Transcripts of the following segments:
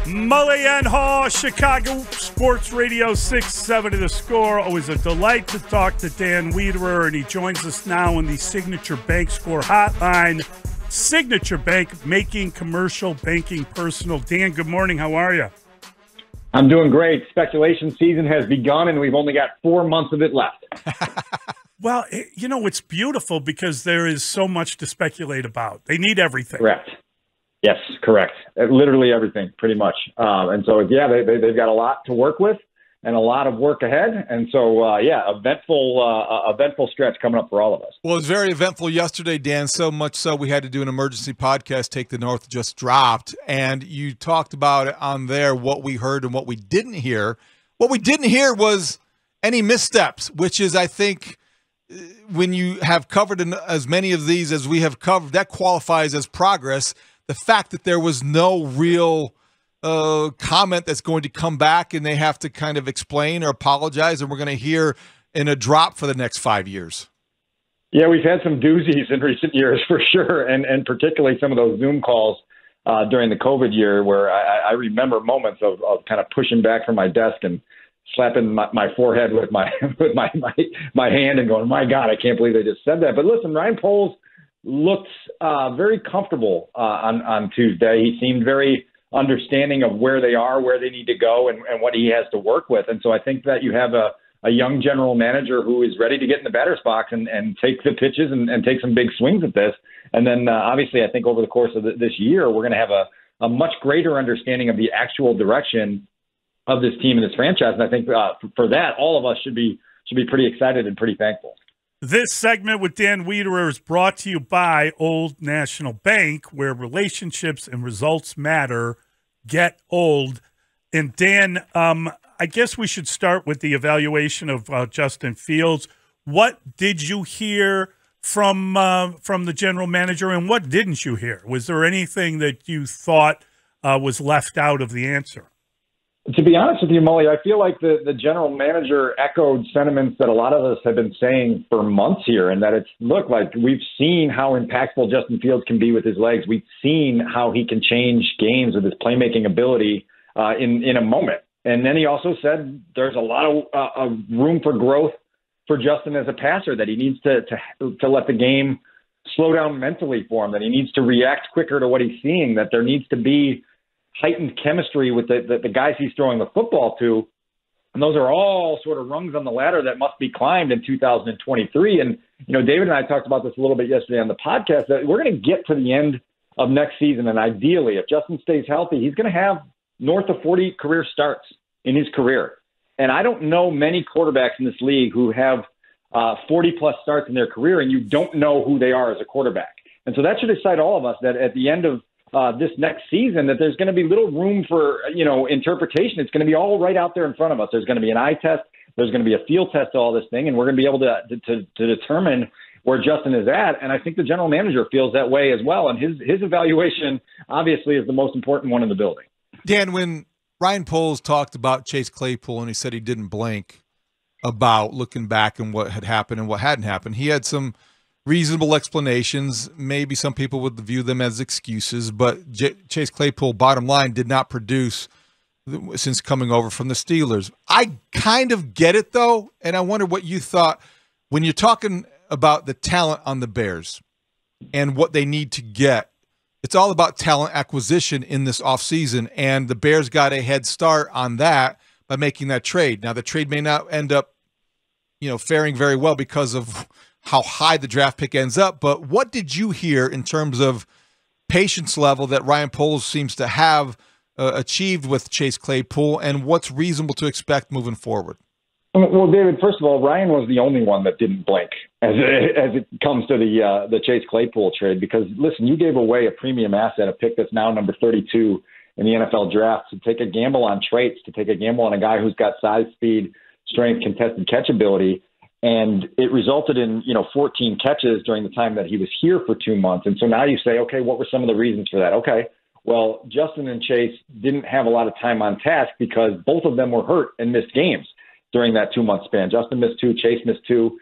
Mully Haugh, Chicago Sports Radio 670 The Score. Always a delight to talk to Dan Wiederer, and he joins us now in the Signature Bank Score Hotline. Signature Bank, making commercial banking personal. Dan, good morning. How are you? I'm doing great. Speculation season has begun, and we've only got 4 months of it left. Well, you know, it's beautiful because there is so much to speculate about. They need everything. Correct. Yes, correct. Literally everything, pretty much. And so, yeah, they've got a lot to work with and a lot of work ahead. And so, eventful stretch coming up for all of us. Well, it was very eventful yesterday, Dan, so much so we had to do an emergency podcast, Take the North just dropped. And you talked about it on there, what we heard and what we didn't hear. What we didn't hear was any missteps, which is, I think, when you have covered as many of these as we have covered, that qualifies as progress. The fact that there was no real comment that's going to come back and they have to kind of explain or apologize, and we're going to hear in a drop for the next 5 years. Yeah, we've had some doozies in recent years for sure, and particularly some of those Zoom calls during the COVID year where I remember moments of kind of pushing back from my desk and slapping my forehead with my hand and going, my God, I can't believe they just said that. But listen, Ryan Poles looked very comfortable on Tuesday. He seemed very understanding of where they are, where they need to go, and what he has to work with. And so I think that you have a young general manager who is ready to get in the batter's box and take the pitches and take some big swings at this. And then obviously I think over the course of this year, we're going to have a much greater understanding of the actual direction of this team and this franchise. And I think for that, all of us should be pretty excited and pretty thankful. This segment with Dan Wiederer is brought to you by Old National Bank, where relationships and results matter. Get old. And Dan, I guess we should start with the evaluation of Justin Fields. What did you hear from the general manager, and what didn't you hear? Was there anything that you thought was left out of the answer? To be honest with you, Mully, I feel like the general manager echoed sentiments that a lot of us have been saying for months here, and that it's, look, like we've seen how impactful Justin Fields can be with his legs. We've seen how he can change games with his playmaking ability in a moment. And then he also said there's a lot of room for growth for Justin as a passer, that he needs to let the game slow down mentally for him, that he needs to react quicker to what he's seeing, that there needs to be heightened chemistry with the guys he's throwing the football to. And those are all sort of rungs on the ladder that must be climbed in 2023. And, you know, David and I talked about this a little bit yesterday on the podcast, that we're going to get to the end of next season. And ideally, if Justin stays healthy, he's going to have north of 40 career starts in his career. And I don't know many quarterbacks in this league who have 40-plus starts in their career, and you don't know who they are as a quarterback. And so that should excite all of us, that at the end of this next season, that there's going to be little room for, interpretation. It's going to be all right out there in front of us. There's going to be an eye test. There's going to be a field test to all this thing, and we're going to be able to determine where Justin is at. And I think the general manager feels that way as well. And his evaluation, obviously, is the most important one in the building. Dan, when Ryan Poles talked about Chase Claypool and he said he didn't blink about looking back and what had happened and what hadn't happened, he had some reasonable explanations. Maybe some people would view them as excuses, but Chase Claypool, bottom line, did not produce since coming over from the Steelers. I kind of get it, though, and I wonder what you thought when you're talking about the talent on the Bears and what they need to get. It's all about talent acquisition in this offseason, and the Bears got a head start on that by making that trade. Now, the trade may not end up, faring very well because of how high the draft pick ends up, but what did you hear in terms of patience level that Ryan Poles seems to have achieved with Chase Claypool, and what's reasonable to expect moving forward? Well, David, first of all, Ryan was the only one that didn't blink as it comes to the Chase Claypool trade, because, listen, you gave away a premium asset, a pick that's now number 32 in the NFL draft, to take a gamble on traits, to take a gamble on a guy who's got size, speed, strength, contested catch ability. And it resulted in, 14 catches during the time that he was here for 2 months. And so now you say, okay, what were some of the reasons for that? Okay, well, Justin and Chase didn't have a lot of time on task because both of them were hurt and missed games during that 2-month span. Justin missed 2, Chase missed 2.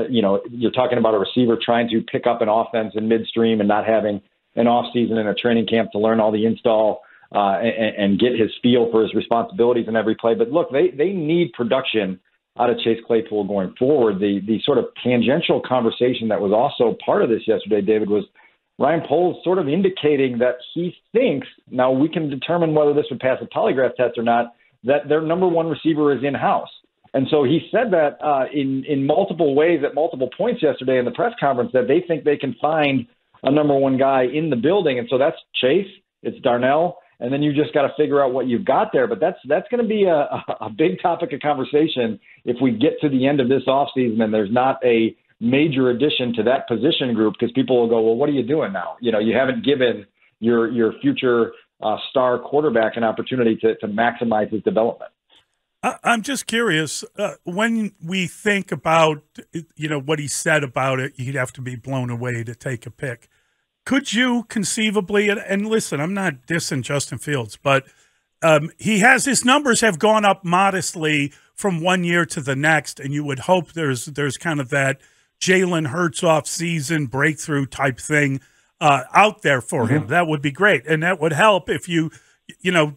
You're talking about a receiver trying to pick up an offense in midstream and not having an offseason and a training camp to learn all the install and get his feel for his responsibilities in every play. But look, they need production out of Chase Claypool going forward. The sort of tangential conversation that was also part of this yesterday, David, was Ryan Poles sort of indicating that he thinks, now we can determine whether this would pass a polygraph test or not, that their number one receiver is in-house. And so he said that in multiple ways at multiple points yesterday in the press conference that they think they can find a number one guy in the building. And so that's Chase, it's Darnell, and then you just got to figure out what you've got there. But that's going to be a big topic of conversation if we get to the end of this offseason and there's not a major addition to that position group, because people will go, well, what are you doing now? You know, you haven't given your future star quarterback an opportunity to maximize his development. I'm just curious, when we think about, what he said about it, you'd have to be blown away to take a pick. Could you conceivably, and listen, I'm not dissing Justin Fields, but his numbers have gone up modestly from one year to the next, and you would hope there's kind of that Jalen Hurts offseason breakthrough type thing out there for him. That would be great, and that would help if you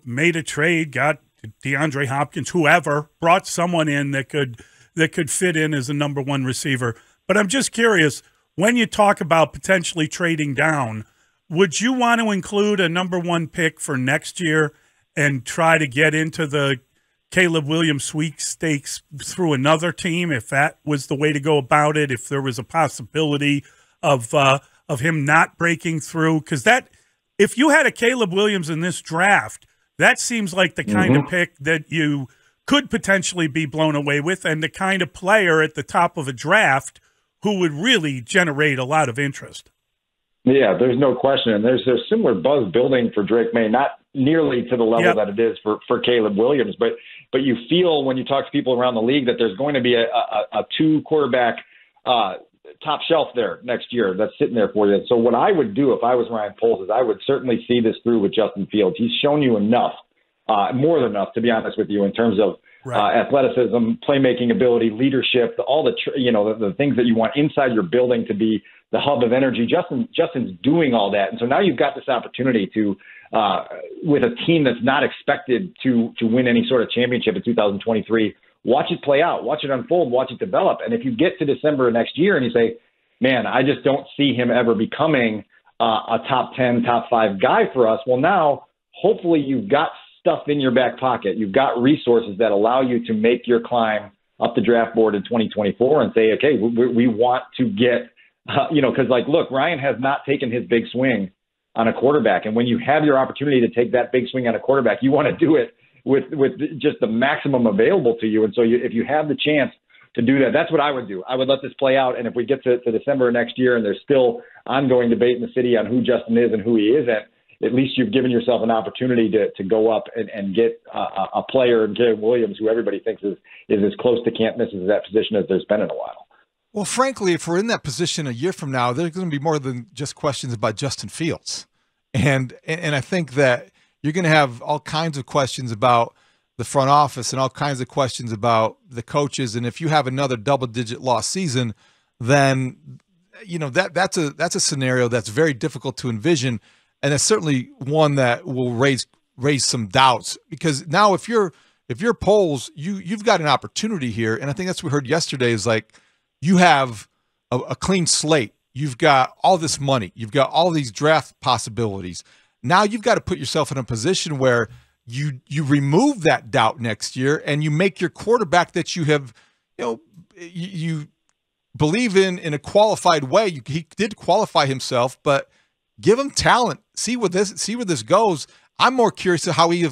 made a trade, got DeAndre Hopkins, whoever, brought someone in that could fit in as a number one receiver. But I'm just curious, when you talk about potentially trading down, would you want to include a number one pick for next year and try to get into the Caleb Williams sweepstakes through another team, if that was the way to go about it, if there was a possibility of him not breaking through? Because if you had a Caleb Williams in this draft, that seems like the kind of pick that you could potentially be blown away with, and the kind of player at the top of a draft who would really generate a lot of interest. Yeah, there's no question. And there's similar buzz building for Drake May, not nearly to the level that it is for Caleb Williams, but you feel when you talk to people around the league that there's going to be a two quarterback top shelf there next year that's sitting there for you. So what I would do if I was Ryan Poles is I would certainly see this through with Justin Fields. He's shown you enough, more than enough, to be honest with you, in terms of athleticism, playmaking ability, leadership, all the things that you want inside your building to be the hub of energy. Justin's doing all that. And so now you've got this opportunity to, with a team that's not expected to win any sort of championship in 2023, watch it play out, watch it unfold, watch it develop. And if you get to December of next year and you say, man, I just don't see him ever becoming a top 10, top 5 guy for us, well, now hopefully you've got stuff in your back pocket. You've got resources that allow you to make your climb up the draft board in 2024 and say, okay, we want to get, because look, Ryan has not taken his big swing on a quarterback. And when you have your opportunity to take that big swing on a quarterback, you want to do it with just the maximum available to you. And so if you have the chance to do that, that's what I would do. I would let this play out. And if we get to December of next year and there's still ongoing debate in the city on who Justin is and who he isn't, at least you've given yourself an opportunity to go up and get a player in Caleb Williams, who everybody thinks is as close to can't miss as that position as there's been in a while. Well, frankly, if we're in that position a year from now, there's going to be more than just questions about Justin Fields. And I think that you're going to have all kinds of questions about the front office and all kinds of questions about the coaches. And if you have another double-digit loss season, then that's a scenario that's very difficult to envision, and it's certainly one that will raise some doubts. Because now, if you're Poles, you've got an opportunity here, and I think that's what we heard yesterday is you have a clean slate. You've got all this money. You've got all these draft possibilities. Now you've got to put yourself in a position where you remove that doubt next year and you make your quarterback that you have, you believe in a qualified way. He did qualify himself, but give him talent. See where this goes. I'm more curious to how he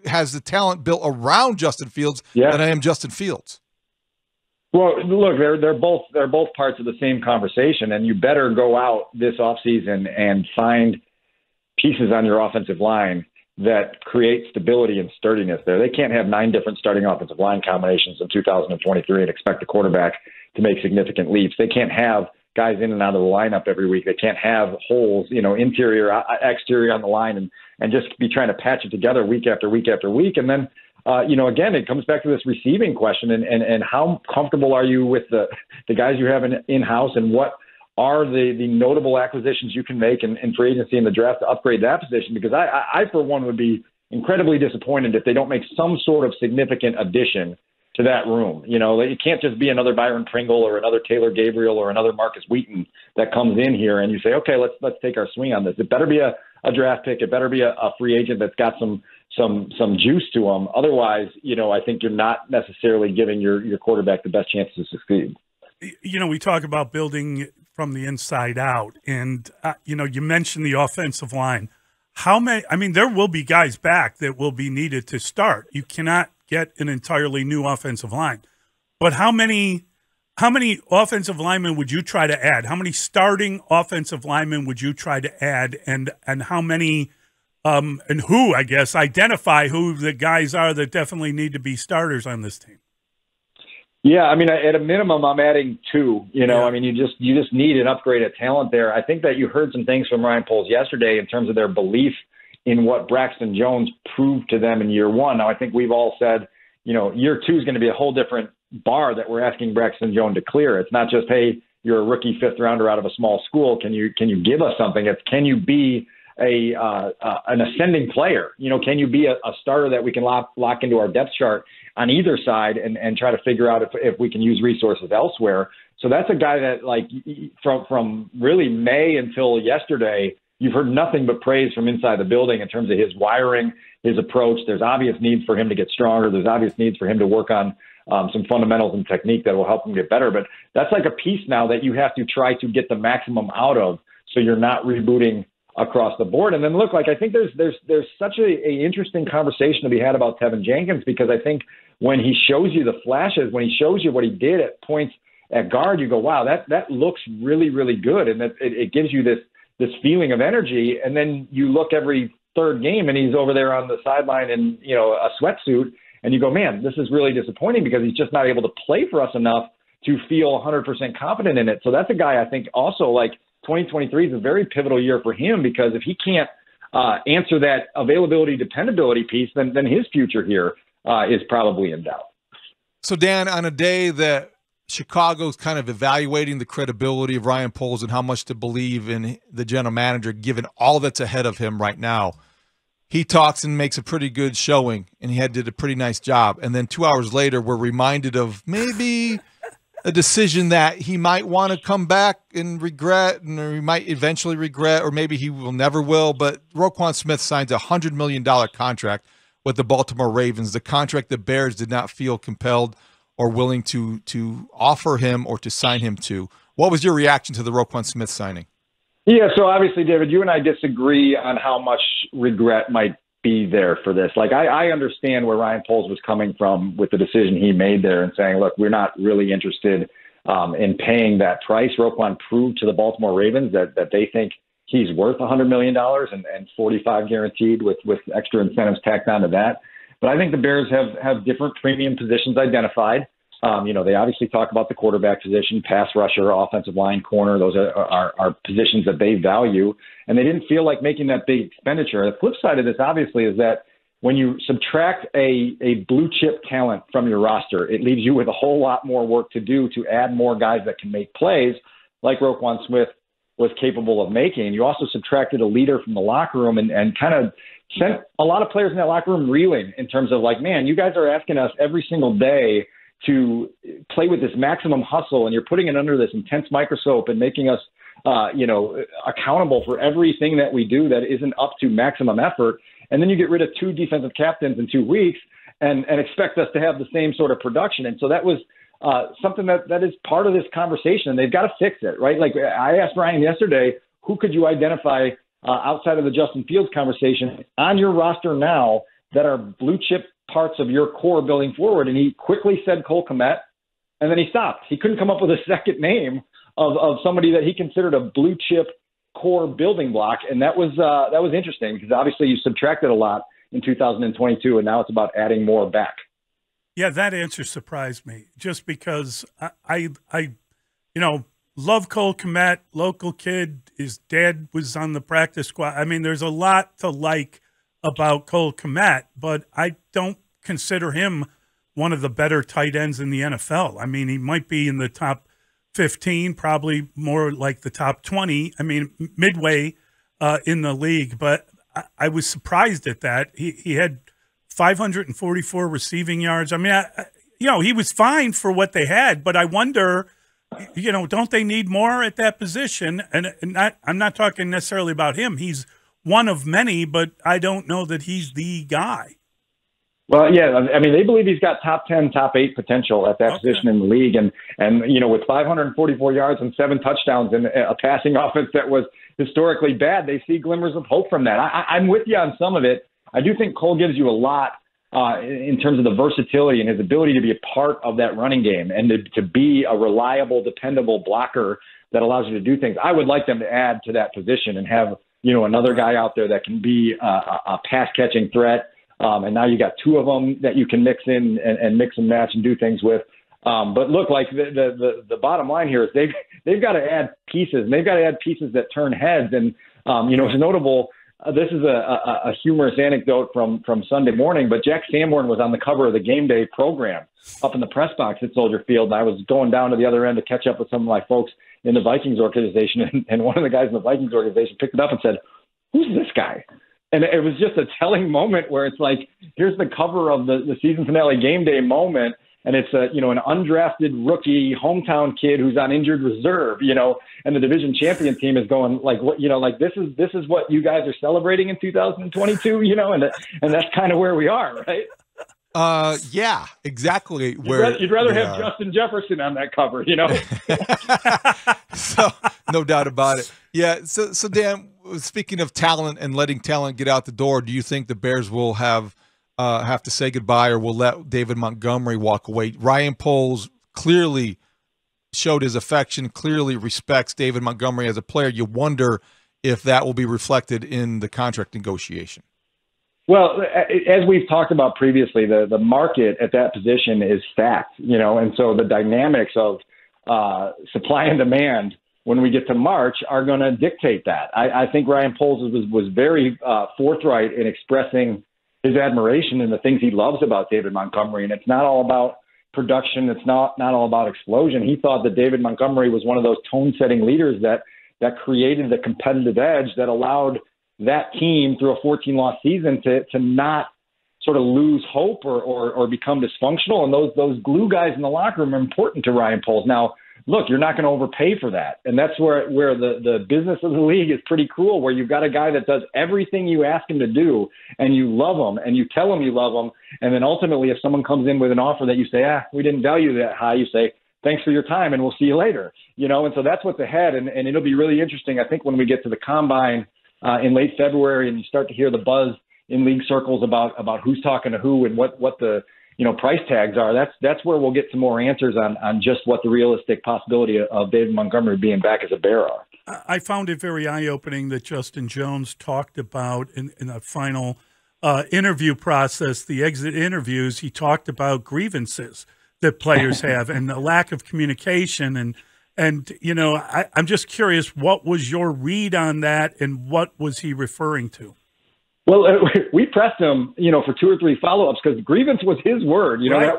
has the talent built around Justin Fields than I am Justin Fields. Well, look, they're both parts of the same conversation, and you better go out this offseason and find pieces on your offensive line that create stability and sturdiness there. They can't have 9 different starting offensive line combinations in 2023 and expect the quarterback to make significant leaps. They can't have guys in and out of the lineup every week. They can't have holes, interior, exterior on the line and just be trying to patch it together week after week after week. And then, again, it comes back to this receiving question and how comfortable are you with the guys you have in-house, and what are the notable acquisitions you can make in free agency and the draft to upgrade that position, because I for one, would be incredibly disappointed if they don't make some sort of significant addition to that room. You know, it can't just be another Byron Pringle or another Taylor Gabriel or another Marcus Wheaton that comes in here and you say, okay, let's take our swing on this. It better be a draft pick. It better be a free agent that's got some juice to them. Otherwise, you know, I think you're not necessarily giving your quarterback the best chance to succeed. You know, we talk about building from the inside out, and you know, you mentioned the offensive line. How many? I mean, there will be guys back that will be needed to start. You cannot get an entirely new offensive line, but how many offensive linemen would you try to add? How many starting offensive linemen would you try to add, and how many? And who, I guess, identify who the guys are that definitely need to be starters on this team. Yeah, I mean, at a minimum, I'm adding 2. You know, yeah. I mean, you just need an upgrade of talent there. I think that you heard some things from Ryan Poles yesterday in terms of their belief in what Braxton Jones proved to them in year 1. Now, I think we've all said, you know, year 2 is going to be a whole different bar that we're asking Braxton Jones to clear. It's not just, hey, you're a rookie 5th rounder out of a small school. Can you give us something? It's, can you be an ascending player? You know, can you be a starter that we can lock into our depth chart on either side and try to figure out if we can use resources elsewhere? So that's a guy that, like, from really May until yesterday, you've heard nothing but praise from inside the building in terms of his wiring, his approach. There's obvious needs for him to get stronger. There's obvious needs for him to work on some fundamentals and technique that will help him get better. But that's like a piece now that you have to try to get the maximum out of, so you're not rebooting across the board. And then look, like, I think there's such a interesting conversation to be had about Tevin Jenkins, because I think when he shows you the flashes, when he shows you what he did at points at guard, you go, wow, that looks really, really good. And that it gives you this feeling of energy. And then you look every third game and he's over there on the sideline in, you know, a sweatsuit, and you go, man, this is really disappointing, because he's just not able to play for us enough to feel 100% confident in it. So that's a guy I think also, like, 2023 is a very pivotal year for him, because if he can't answer that availability, dependability piece, then his future here is probably in doubt. So, Dan, on a day that Chicago's kind of evaluating the credibility of Ryan Poles and how much to believe in the general manager, given all that's ahead of him right now, he talks and makes a pretty good showing, and he did a pretty nice job. And then 2 hours later, we're reminded of maybe a decision that he might want to come back and regret, and or he might eventually regret, or maybe he never will. But Roquan Smith signs a $100 million contract with the Baltimore Ravens, the contract the Bears did not feel compelled or willing to offer him or to sign him to. What was your reaction to the Roquan Smith signing? Yeah, so obviously, David, you and I disagree on how much regret might be there for this. Like, I understand where Ryan Poles was coming from with the decision he made there and saying, look, we're not really interested in paying that price. Roquan proved to the Baltimore Ravens that they think he's worth $100 million and 45 guaranteed with extra incentives tacked onto that. But I think the Bears have different premium positions identified. You know, they obviously talk about the quarterback position, pass rusher, offensive line, corner. Those are positions that they value, and they didn't feel like making that big expenditure. The flip side of this, obviously, is that when you subtract a blue chip talent from your roster, it leaves you with a whole lot more work to do to add more guys that can make plays like Roquan Smith was capable of making. You also subtracted a leader from the locker room and kind of sent a lot of players in that locker room reeling in terms of, like, man, you guys are asking us every single day to play with this maximum hustle, and you're putting it under this intense microscope and making us, accountable for everything that we do that isn't up to maximum effort. And then you get rid of 2 defensive captains in 2 weeks and expect us to have the same sort of production. And so that was something that is part of this conversation, and they've got to fix it, right? Like, I asked Ryan yesterday, who could you identify outside of the Justin Fields conversation on your roster now that are blue chip parts of your core building forward? And he quickly said Cole Kmet, and then he stopped. He couldn't come up with a second name of somebody that he considered a blue chip core building block. And that was interesting, because obviously you subtracted a lot in 2022, and now it's about adding more back. Yeah, that answer surprised me, just because I love Cole Kmet, local kid. His dad was on the practice squad. I mean, there's a lot to like about Cole Kmet, but I don't consider him one of the better tight ends in the NFL. I mean, he might be in the top 15, probably more like the top 20. I mean, midway in the league. But I was surprised at that. He had 544 receiving yards. I mean, he was fine for what they had, but I wonder, don't they need more at that position? And I'm not talking necessarily about him. He's one of many, but I don't know that he's the guy. Well, yeah, I mean, they believe he's got top 10, top 8 potential at that position in the league. And with 544 yards and 7 touchdowns and a passing offense that was historically bad, they see glimmers of hope from that. I'm with you on some of it. I do think Cole gives you a lot in terms of the versatility and his ability to be a part of that running game and to be a reliable, dependable blocker that allows you to do things. I would like them to add to that position and have, another guy out there that can be a pass-catching threat. And now you got 2 of them that you can mix in and mix and match and do things with. But look, like the bottom line here is they've got to add pieces. And they've got to add pieces that turn heads. And it's notable. This is a humorous anecdote from Sunday morning, but Jack Sanborn was on the cover of the Game Day program up in the press box at Soldier Field. And I was going down to the other end to catch up with some of my folks in the Vikings organization. And one of the guys in the Vikings organization picked it up and said, "Who's this guy?" And it was just a telling moment where it's like, here's the cover of the season finale Game Day moment. And it's an undrafted rookie hometown kid who's on injured reserve, and the division champion team is going like, what, this is what you guys are celebrating in 2022, and that's kind of where we are, right? Yeah, exactly. You'd rather have Justin Jefferson on that cover, So no doubt about it. Yeah. So Dan, speaking of talent and letting talent get out the door, do you think the Bears will have to say goodbye or will let David Montgomery walk away? Ryan Poles clearly showed his affection, clearly respects David Montgomery as a player. You wonder if that will be reflected in the contract negotiation. Well, as we've talked about previously, the market at that position is stacked, and so the dynamics of supply and demand when we get to March are going to dictate that. I think Ryan Poles was very forthright in expressing his admiration and the things he loves about David Montgomery. And it's not all about production. It's not all about explosion. He thought that David Montgomery was one of those tone-setting leaders that created the competitive edge that allowed that team through a 14-loss season to not sort of lose hope or become dysfunctional. And those glue guys in the locker room are important to Ryan Poles. Now, look, you're not going to overpay for that. And that's where the business of the league is pretty cruel, where you've got a guy that does everything you ask him to do and you love him and you tell him you love him. And then ultimately, if someone comes in with an offer that you say, we didn't value that high, you say, thanks for your time and we'll see you later. And so that's what's ahead. And it'll be really interesting, I think, when we get to the combine in late February and you start to hear the buzz in league circles about who's talking to who and what the price tags are. That's where we'll get some more answers on just what the realistic possibility of David Montgomery being back as a Bear are. I found it very eye-opening that Justin Jones talked about in the final interview process, the exit interviews. He talked about grievances that players have and the lack of communication. And I'm just curious, what was your read on that and what was he referring to? Well, we pressed him, for 2 or 3 follow-ups because grievance was his word. Right.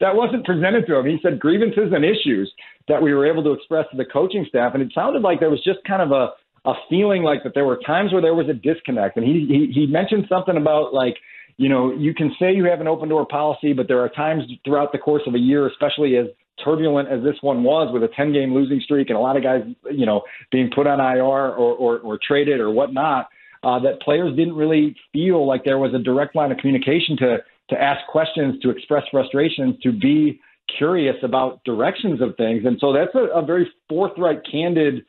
That wasn't presented to him. He said grievances and issues that we were able to express to the coaching staff, and it sounded like there was just kind of a feeling like that there were times where there was a disconnect. And he mentioned something about you can say you have an open door policy, but there are times throughout the course of a year, especially as turbulent as this one was with a 10-game losing streak and a lot of guys, being put on IR or traded or whatnot. That players didn't really feel like there was a direct line of communication to ask questions, to express frustrations, to be curious about directions of things. And so that's a very forthright, candid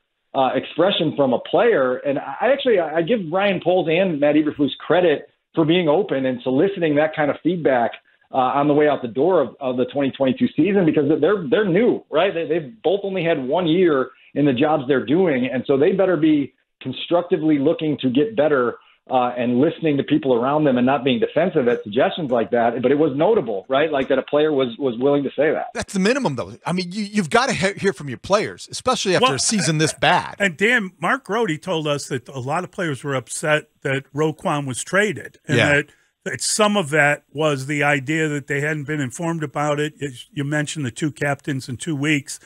expression from a player. And I give Ryan Poles and Matt Eberflus credit for being open and soliciting that kind of feedback on the way out the door of the 2022 season, because they're new, right? They've both only had 1 year in the jobs they're doing. And so they better be constructively looking to get better and listening to people around them and not being defensive at suggestions like that. But it was notable, right? Like that a player was willing to say that. That's the minimum, though. I mean, you've got to hear from your players, especially after a season this bad. And Dan, Mark Grody told us that a lot of players were upset that Roquan was traded. And that some of that was the idea that they hadn't been informed about it. You mentioned the 2 captains in 2 weeks.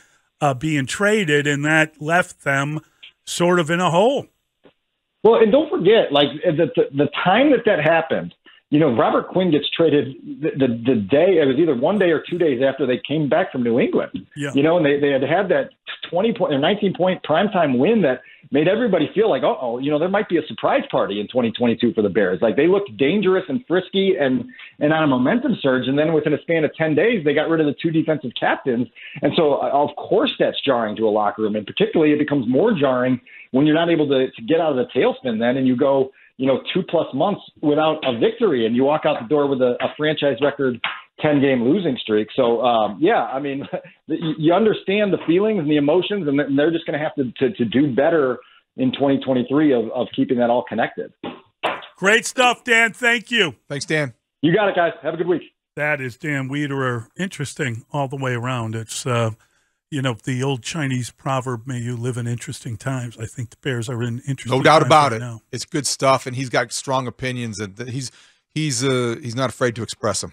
being traded, and that left them sort of in a hole. Well, and don't forget, like the time that happened, you know, Robert Quinn gets traded the day, it was either 1 day or 2 days after they came back from New England. Yeah. You know, and they had that 20-point or 19-point primetime win that made everybody feel like, you know, there might be a surprise party in 2022 for the Bears. Like, they looked dangerous and frisky and on a momentum surge, and then within a span of 10 days, they got rid of the two defensive captains. And so, of course, that's jarring to a locker room, and particularly it becomes more jarring when you're not able to get out of the tailspin then, and you go, you know, 2+ months without a victory, and you walk out the door with a franchise record 10-game losing streak. So, yeah, I mean, you understand the feelings and the emotions, and they're just going to have to do better in 2023 of keeping that all connected. Great stuff, Dan. Thank you. Thanks, Dan. You got it, guys. Have a good week. That is Dan Wiederer. Interesting all the way around. It's, you know, the old Chinese proverb, may you live in interesting times. I think the Bears are in interesting No doubt times about right it. now. It's good stuff, and he's got strong opinions, and he's not afraid to express them.